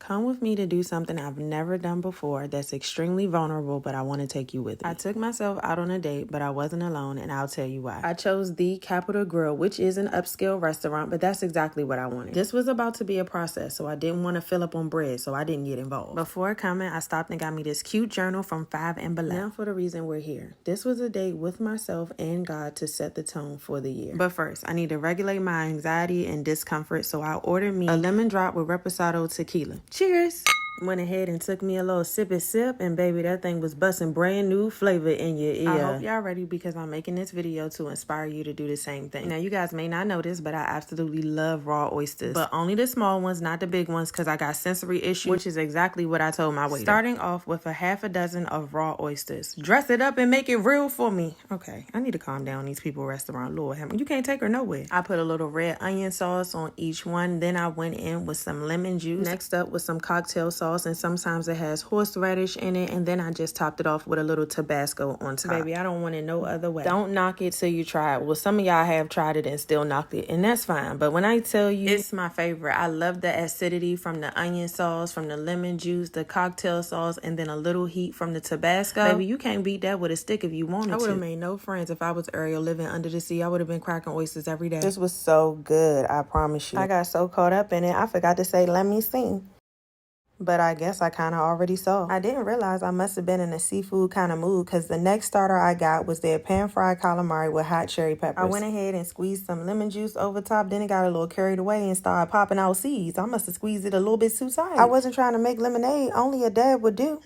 Come with me to do something I've never done before that's extremely vulnerable, but I want to take you with me. I took myself out on a date, but I wasn't alone, and I'll tell you why. I chose the Capitol Grill, which is an upscale restaurant, but that's exactly what I wanted. This was about to be a process, so I didn't want to fill up on bread, so I didn't get involved. Before coming, I stopped and got me this cute journal from 5 and Below. Now for the reason we're here. This was a date with myself and God to set the tone for the year. But first, I need to regulate my anxiety and discomfort, so I ordered me a lemon drop with reposado tequila. Cheers! Went ahead and took me a little sip, and baby, that thing was busting brand new flavor in your ear. I hope y'all ready because I'm making this video to inspire you to do the same thing. Now, you guys may not know this, but I absolutely love raw oysters, but only the small ones, not the big ones, because I got sensory issues, which is exactly what I told my waiter. Starting off with a half a dozen of raw oysters. Dress it up and make it real for me. Okay, I need to calm down these people restaurant. Lord, you can't take her nowhere. I put a little red onion sauce on each one. Then I went in with some lemon juice. Next up with some cocktail sauce, and sometimes it has horseradish in it, and then I just topped it off with a little Tabasco on top. Baby, I don't want it no other way. Don't knock it till you try it. Well, some of y'all have tried it and still knocked it, and that's fine. But when I tell you, it's my favorite. I love the acidity from the onion sauce, from the lemon juice, the cocktail sauce, and then a little heat from the Tabasco. Baby, you can't beat that with a stick if you wanted to. I would have made no friends if I was Ariel living under the sea. I would have been cracking oysters every day. This was so good, I promise you. I got so caught up in it, I forgot to say, let me sing. But I guess I kind of already saw. I didn't realize I must have been in a seafood kind of mood because the next starter I got was their pan-fried calamari with hot cherry peppers. I went ahead and squeezed some lemon juice over top. Then it got a little carried away and started popping out seeds. I must have squeezed it a little bit too tight. I wasn't trying to make lemonade. Only a dad would do.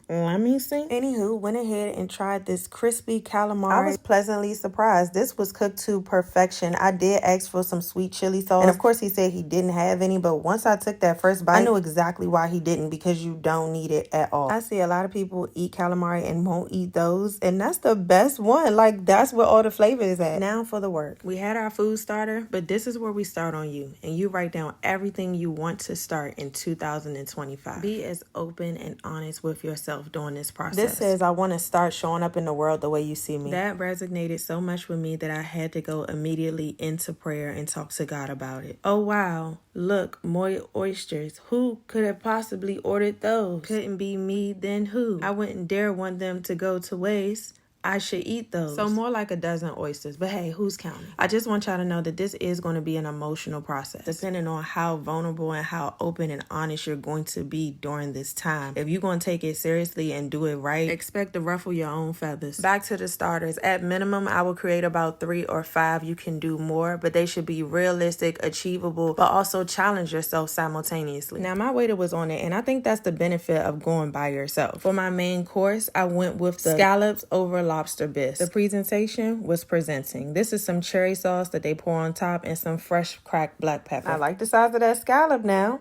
Let me see. Anywho, went ahead and tried this crispy calamari. I was pleasantly surprised. This was cooked to perfection. I did ask for some sweet chili sauce. And of course he said he didn't have any. But once I took that first bite, I knew exactly why he didn't, because you don't need it at all. I see a lot of people eat calamari and won't eat those, and that's the best one. Like, that's where all the flavor is at. Now for the work. We had our food starter, but this is where we start on you, and you write down everything you want to start in 2025. Be as open and honest with yourself during this process. This says, I want to start showing up in the world the way you see me. That resonated so much with me that I had to go immediately into prayer and talk to God about it. Oh wow, look, more oysters. Who could have possibly ordered those? Couldn't be me, then who? I wouldn't dare want them to go to waste. I should eat those. So more like a dozen oysters. But hey, who's counting? I just want y'all to know that this is going to be an emotional process, depending on how vulnerable and how open and honest you're going to be during this time. If you're going to take it seriously and do it right, expect to ruffle your own feathers. Back to the starters. At minimum, I will create about 3 or 5. You can do more, but they should be realistic, achievable, but also challenge yourself simultaneously. Now, my waiter was on it, and I think that's the benefit of going by yourself. For my main course, I went with the scallops over lobster bisque. The presentation was presenting. This is some cherry sauce that they pour on top and some fresh cracked black pepper. I like the size of that scallop now.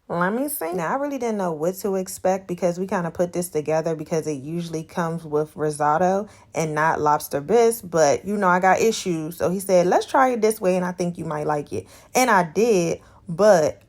Let me see. Now, I really didn't know what to expect because we kind of put this together because it usually comes with risotto and not lobster bisque. But, you know, I got issues. So he said, let's try it this way and I think you might like it. And I did, but,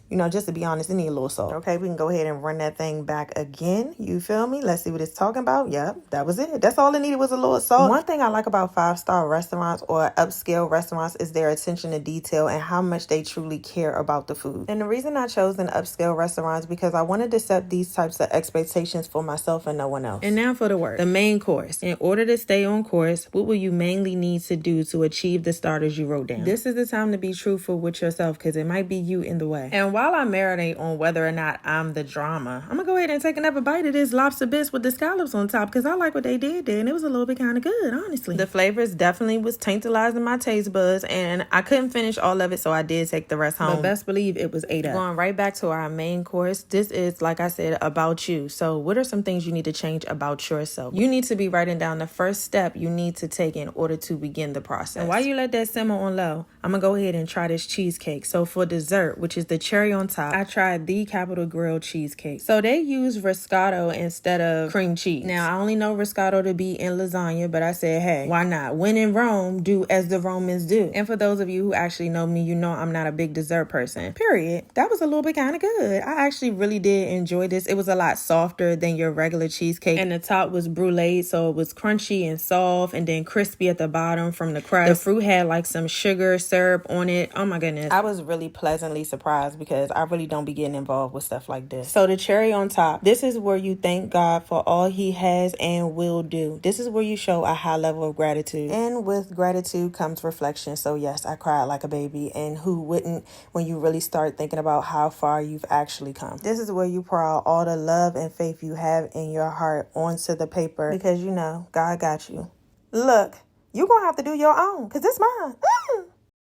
you know, just to be honest, it need a little salt. Okay, we can go ahead and run that thing back again. You feel me? Let's see what it's talking about. Yep, that was it. That's all it needed was a little salt. One thing I like about 5-star restaurants or upscale restaurants is their attention to detail and how much they truly care about the food. And the reason I chose an upscale restaurant is because I wanted to set these types of expectations for myself and no one else. And now for the work. The main course. In order to stay on course, what will you mainly need to do to achieve the starters you wrote down? This is the time to be truthful with yourself because it might be you in the way. And while I marinate on whether or not I'm the drama, I'm gonna go ahead and take another bite of this lobster bisque with the scallops on top because I like what they did there and it was a little bit kind of good, honestly. The flavors definitely was tantalizing my taste buds and I couldn't finish all of it, so I did take the rest home. But best believe it was 8 up. Going right back to our main course, this is, like I said, about you. So what are some things you need to change about yourself? You need to be writing down the first step you need to take in order to begin the process. And while you let that simmer on low, I'm gonna go ahead and try this cheesecake. So for dessert, which is the cherry on top, I tried the Capitol Grill cheesecake. So they use risotto instead of cream cheese. Now, I only know risotto to be in lasagna, but I said, hey, why not? When in Rome, do as the Romans do. And for those of you who actually know me, you know I'm not a big dessert person, period. That was a little bit kind of good. I actually really did enjoy this. It was a lot softer than your regular cheesecake. And the top was brulee, so it was crunchy and soft and then crispy at the bottom from the crust. The fruit had like some sugar syrup on it. Oh my goodness. I was really pleasantly surprised because because I really don't be getting involved with stuff like this. So the cherry on top, this is where you thank God for all he has and will do. This is where you show a high level of gratitude. And with gratitude comes reflection. So yes, I cried like a baby, and who wouldn't when you really start thinking about how far you've actually come. This is where you pour out all the love and faith you have in your heart onto the paper, because you know God got you. Look, you're gonna have to do your own, because it's mine.